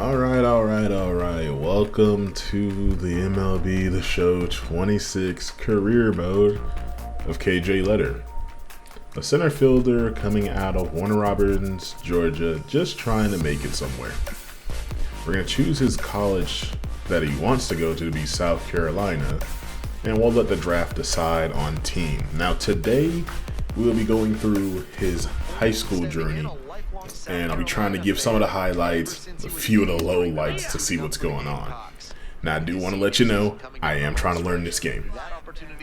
Alright. Welcome to the MLB The Show 26 career mode of KJ Letter. A center fielder coming out of Warner Robins, Georgia, just trying to make it somewhere. We're going to choose his college that he wants to go to be South Carolina, and we'll let the draft decide on team. Now today, we'll be going through his high school journey, and I'll be trying to give some of the highlights, a few of the lowlights to see what's going on. Now, I do want to let you know, I am trying to learn this game.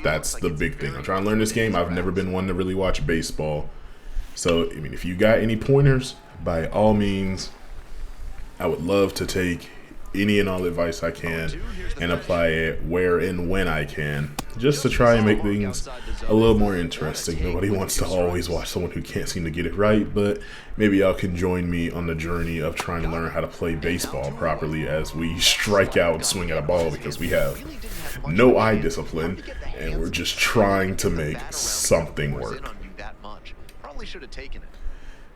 That's the big thing. I'm trying to learn this game. I've never been one to really watch baseball. So, I mean, if you got any pointers, by all means, I would love to take any and all advice I can and apply it where and when I can, just to try and make things a little more interesting. Nobody wants to always watch someone who can't seem to get it right, but maybe y'all can join me on the journey of trying to learn how to play baseball properly as we strike out and swing at a ball, because we have no eye discipline and we're just trying to make something work.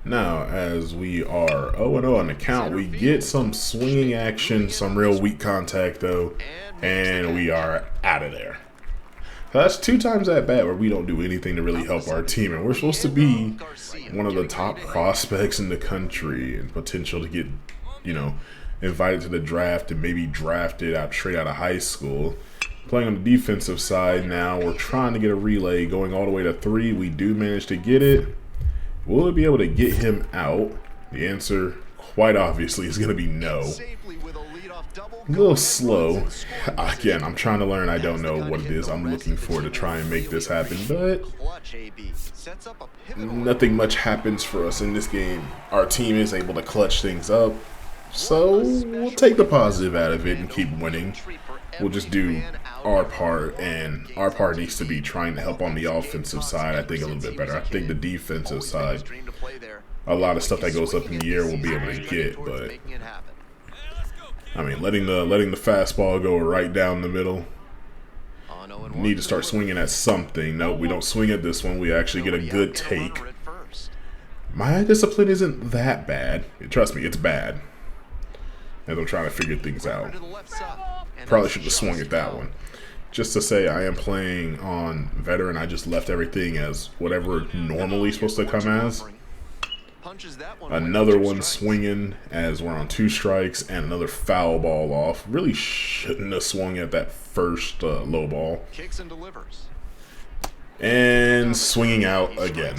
Now, as we are 0-0 on the count, we get some swinging action, some real weak contact though, and we are out of there. So that's 2 times that bat where we don't do anything to really help our team, and we're supposed to be one of the top prospects in the country and potential to get, invited to the draft and maybe drafted out straight out of high school. Playing on the defensive side now, we're trying to get a relay going all the way to 3. We do manage to get it. Will we be able to get him out? The answer, quite obviously, is going to be no. A little slow. Again, I'm trying to learn. I don't know what it is I'm looking for to try and make this happen, but nothing much happens for us in this game. Our team is able to clutch things up, so we'll take the positive out of it and keep winning. We'll just do our part, and our part needs to be trying to help on the offensive side, I think, a little bit better. I think the defensive side, a lot of stuff that goes up in the air we'll be able to get, but I mean, letting the fastball go right down the middle. Need to start swinging at something. No, we don't swing at this one. We actually get a good take. My discipline isn't that bad. Trust me, it's bad, as I'm trying to figure things out. Probably should have swung at that one. Just to say, I am playing on veteran. I just left everything as whatever normally supposed to come as. Another one swinging as we're on 2 strikes, and another foul ball off. Really shouldn't have swung at that first low ball. And swinging out again.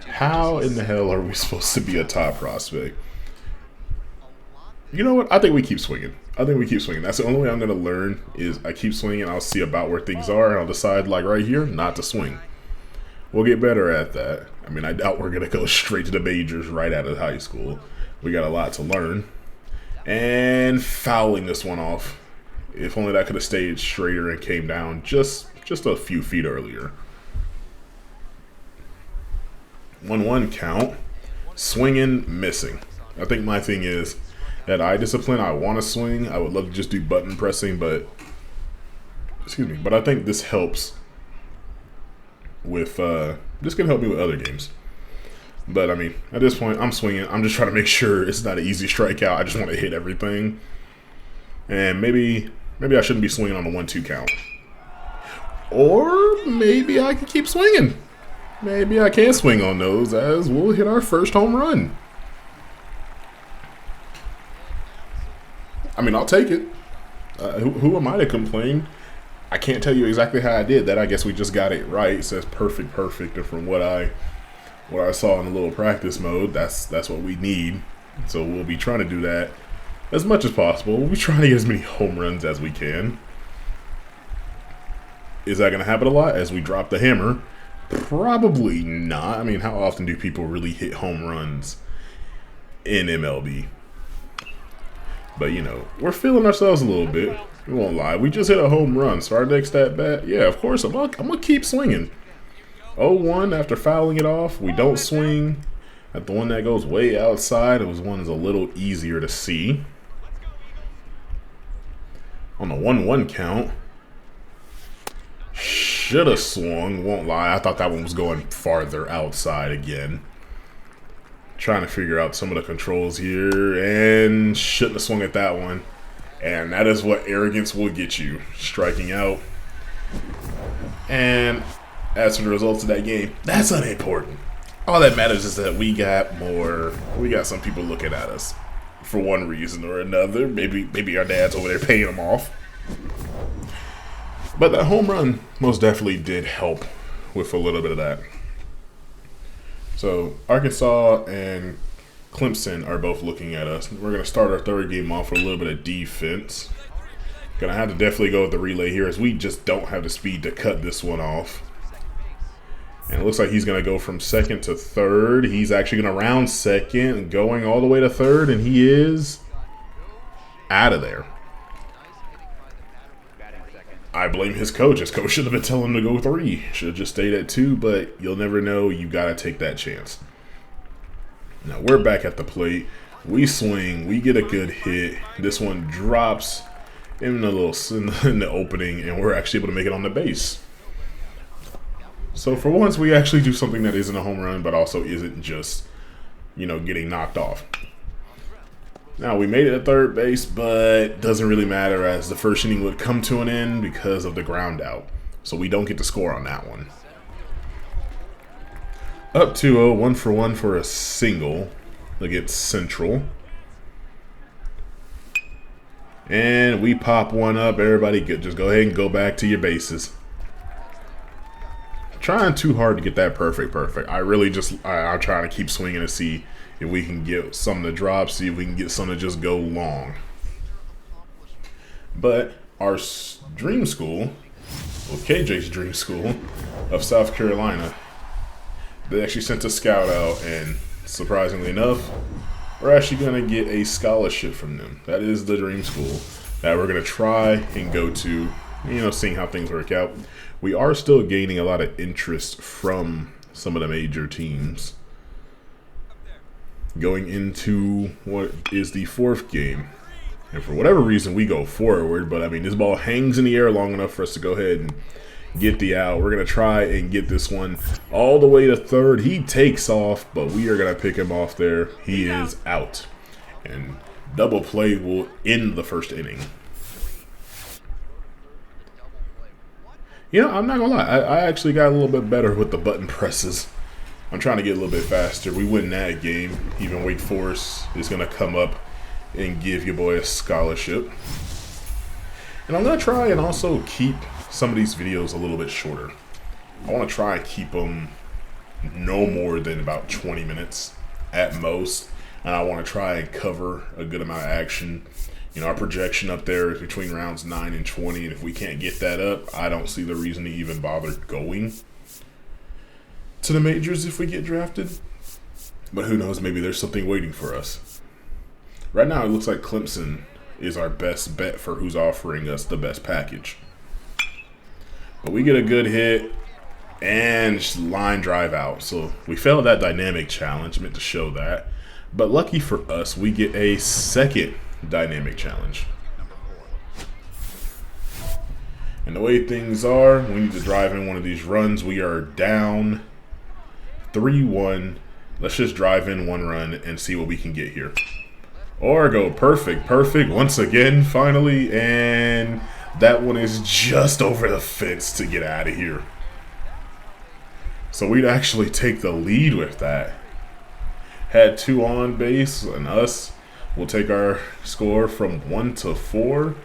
How in the hell are we supposed to be a top prospect? You know what? I think we keep swinging. That's the only way I'm going to learn, is I keep swinging. I'll see about where things are, and I'll decide, like right here, not to swing. We'll get better at that. I mean, I doubt we're going to go straight to the majors right out of high school. We got a lot to learn. And fouling this one off. If only that could have stayed straighter and came down just a few feet earlier. 1-1 count. Swinging, missing. I think my thing is that eye discipline. I want to swing. I would love to just do button pressing, but I think this helps with this can help me with other games. But I mean, at this point, I'm swinging. I'm just trying to make sure it's not an easy strikeout. I just want to hit everything, and maybe I shouldn't be swinging on the 1-2 count, or maybe I can keep swinging. Maybe I can swing on those as we'll hit our first home run. I mean, I'll take it. Who am I to complain? I can't tell you exactly how I did that. I guess we just got it right. It says perfect, and from what I saw in the little practice mode, that's what we need. So we'll be trying to do that as much as possible. We'll be trying to get as many home runs as we can. Is that going to happen a lot as we drop the hammer? Probably not. I mean, how often do people really hit home runs in MLB? But, we're feeling ourselves a little bit. We won't lie. We just hit a home run. So our next at bat, yeah, of course, I'm going to keep swinging. 0-1 after fouling it off. We don't swing at the one that goes way outside. It was one that's a little easier to see. On the 1-1 count. Should have swung. Won't lie. I thought that one was going farther outside again. Trying to figure out some of the controls here, and shouldn't have swung at that one. And that is what arrogance will get you, striking out. And as for the results of that game, that's unimportant. All that matters is that we got some people looking at us for one reason or another. Maybe our dad's over there paying them off. But that home run most definitely did help with a little bit of that. So Arkansas and Clemson are both looking at us. We're going to start our third game off with a little bit of defense. Going to have to definitely go with the relay here, as we just don't have the speed to cut this one off. And it looks like he's going to go from second to third. He's actually going to round second, going all the way to third, and he is out of there. I blame his coach. His coach should have been telling him to go 3. Should have just stayed at 2, but you'll never know. You got to take that chance. Now we're back at the plate. We swing. We get a good hit. This one drops in the opening, and we're actually able to make it on the base. So for once, we actually do something that isn't a home run, but also isn't just, getting knocked off. Now, we made it at third base, but doesn't really matter, as the first inning would come to an end because of the ground out. So we don't get to score on that one. Up 2-0, 1 for 1 for a single against Central. And we pop one up. Everybody just go ahead and go back to your bases. Trying too hard to get that perfect. I'm trying to keep swinging to see if we can get some to drop, see if we can get some to just go long. But our dream school, KJ's dream school of South Carolina, they actually sent a scout out, and surprisingly enough, we're actually going to get a scholarship from them. That is the dream school that we're going to try and go to, seeing how things work out. We are still gaining a lot of interest from some of the major teams. Going into what is the 4th game. And for whatever reason, we go forward. But, this ball hangs in the air long enough for us to go ahead and get the out. We're going to try and get this one all the way to third. He takes off, but we are going to pick him off there. He is out. And double play will end the first inning. I'm not going to lie. I actually got a little bit better with the button presses. I'm trying to get a little bit faster. We win that game. Even Wake Forest is going to come up and give your boy a scholarship. And I'm going to try and also keep some of these videos a little bit shorter. I want to try and keep them no more than about 20 minutes at most. And I want to try and cover a good amount of action. Our projection up there is between rounds 9 and 20. And if we can't get that up, I don't see the reason to even bother going to the majors if we get drafted. But who knows, maybe there's something waiting for us. Right now it looks like Clemson is our best bet for who's offering us the best package. But we get a good hit and line drive out. So we failed that dynamic challenge, meant to show that. But lucky for us, we get a second dynamic challenge. And the way things are, we need to drive in one of these runs. We are down 3-1. Let's just drive in one run and see what we can get here. Or go perfect once again, finally. And that one is just over the fence to get out of here. So we'd actually take the lead with that. Had 2 on base, and us will take our score from 1 to 4.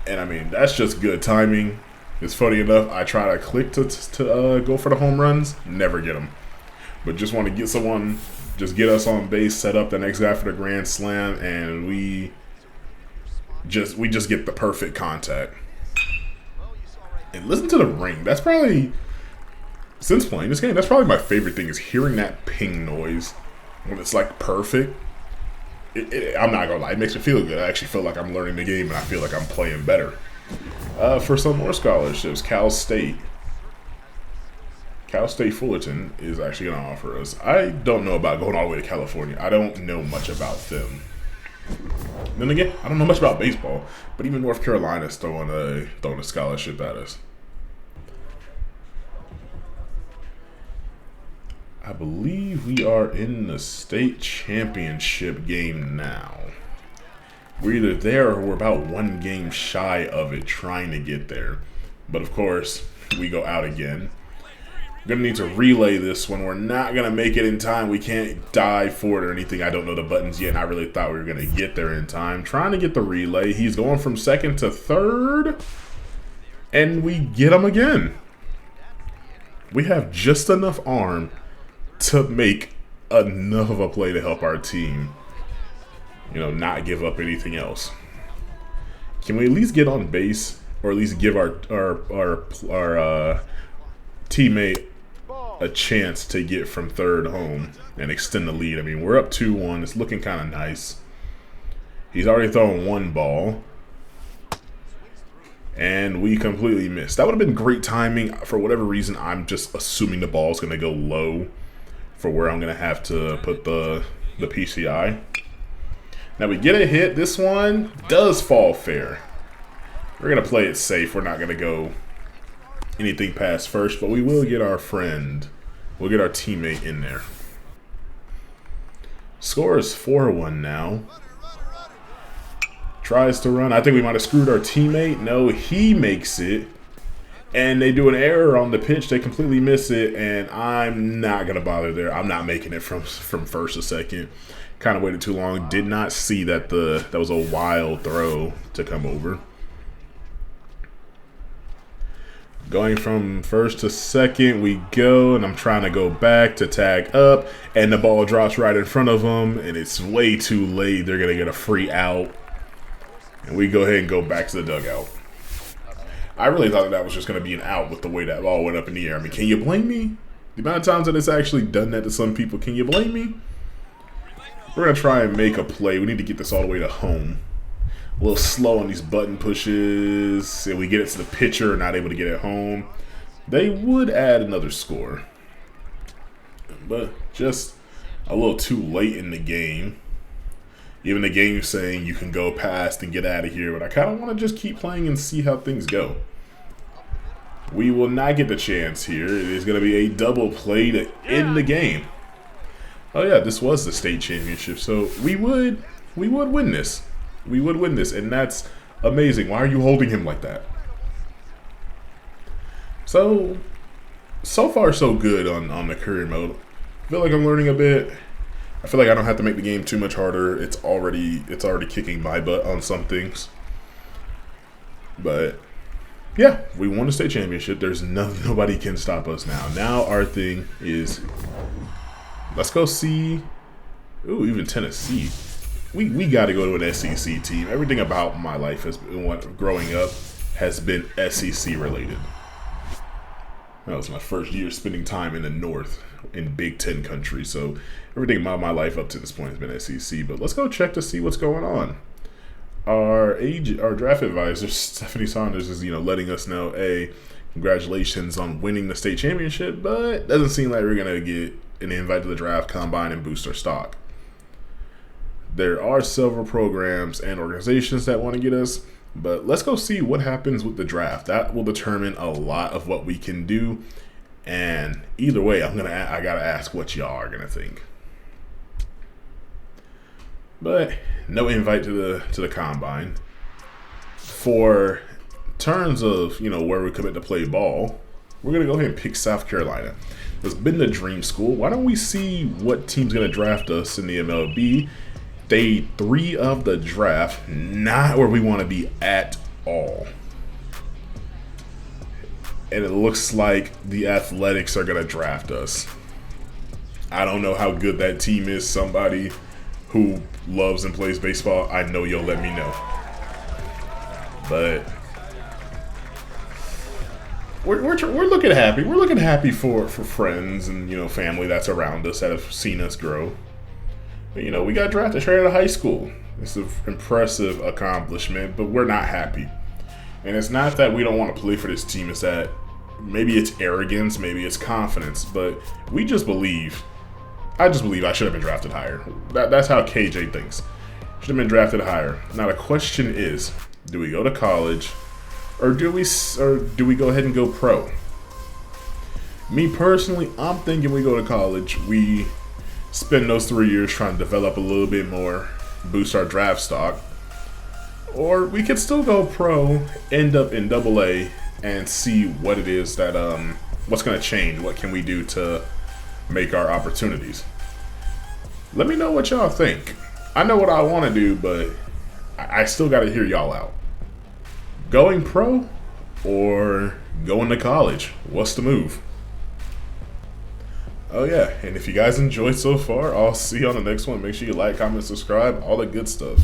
And that's just good timing. It's funny enough, I try to click to go for the home runs, never get them. But just want to get someone, just get us on base, set up the next guy for the grand slam, and we just get the perfect contact. And listen to the ring. That's probably, since playing this game, that's probably my favorite thing, is hearing that ping noise when it's like perfect. I'm not gonna lie, it makes me feel good. I actually feel like I'm learning the game, and I feel like I'm playing better. For some more scholarships, Cal State Fullerton is actually going to offer us. I don't know about going all the way to California. I don't know much about them. Then again, I don't know much about baseball, but even North Carolina's throwing a scholarship at us. I believe we are in the state championship game now. We're either there or we're about one game shy of it, trying to get there. But of course, we go out again. We're gonna need to relay this one. We're not gonna make it in time. We can't dive for it or anything. I don't know the buttons yet, and I really thought we were gonna get there in time. Trying to get the relay. He's going from second to third, and we get him again. We have just enough arm to make enough of a play to help our team, you know, not give up anything else. Can we at least get on base, or at least give our teammate a chance to get from third home and extend the lead? I mean, we're up 2-1. It's looking kind of nice. He's already thrown one ball, and we completely missed. That would have been great timing. For whatever reason, I'm just assuming the ball is going to go low for where I'm going to have to put the PCI. Now we get a hit. This one does fall fair. We're going to play it safe. We're not going to go anything past first, but we will get our friend. We'll get our teammate in there. Score is 4-1 now. Tries to run. I think we might have screwed our teammate. No, he makes it. And they do an error on the pitch. They completely miss it, and I'm not going to bother there. I'm not making it from first to second. Kind of waited too long. Did not see that that was a wild throw to come over. Going from first to second, we go, and I'm trying to go back to tag up, and the ball drops right in front of them, and it's way too late. They're going to get a free out, and we go ahead and go back to the dugout. I really thought that was just going to be an out with the way that ball went up in the air. I mean, can you blame me? The amount of times that it's actually done that to some people, can you blame me? We're going to try and make a play. We need to get this all the way to home. A little slow on these button pushes, and we get it to the pitcher, not able to get it home. They would add another score, but just a little too late in the game. Even the game saying you can go past and get out of here, but I kind of want to just keep playing and see how things go. We will not get the chance here. It is going to be a double play to end the game. Oh yeah, this was the state championship, so we would win this. We would win this, and that's amazing. Why are you holding him like that? So far so good on the career mode. I feel like I'm learning a bit. I feel like I don't have to make the game too much harder. It's already kicking my butt on some things. But yeah, we won the state championship. There's nobody can stop us now. Now our thing is, let's go see. Ooh, even Tennessee. We got to go to an SEC team. Everything about my life has been, growing up, has been SEC related. That was my first year spending time in the North, in Big Ten country. So everything about my life up to this point has been SEC. But let's go check to see what's going on. Our draft advisor, Stephanie Saunders, is letting us know, hey, congratulations on winning the state championship, but doesn't seem like we're gonna get an invite to the draft combine and boost our stock. There are several programs and organizations that want to get us, but let's go see what happens with the draft. That will determine a lot of what we can do. And either way, I gotta ask what y'all are gonna think. But no invite to the combine. For terms of where we commit to play ball, we're gonna go ahead and pick South Carolina. It's been the dream school. Why don't we see what team's gonna draft us in the MLB? Day 3 of the draft, not where we want to be at all. And it looks like the Athletics are going to draft us. I don't know how good that team is. Somebody who loves and plays baseball, I know you'll let me know. But we're looking happy. We're looking happy for friends and family that's around us that have seen us grow. But, we got drafted straight out of high school. It's an impressive accomplishment, but we're not happy. And it's not that we don't want to play for this team. It's that maybe it's arrogance, maybe it's confidence, but we just believe. I just believe I should have been drafted higher. That's how KJ thinks. Should have been drafted higher. Now the question is, do we go to college, or do we go ahead and go pro? Me personally, I'm thinking we go to college. We spend those 3 years trying to develop a little bit more, boost our draft stock. Or we could still go pro, end up in AA, and see what it is that what's gonna change. What can we do to make our opportunities? Let me know what y'all think. I know what I want to do, but I still got to hear y'all out. Going pro or going to college? What's the move? Oh yeah, and if you guys enjoyed so far, I'll see you on the next one. Make sure you like, comment, subscribe, all the good stuff.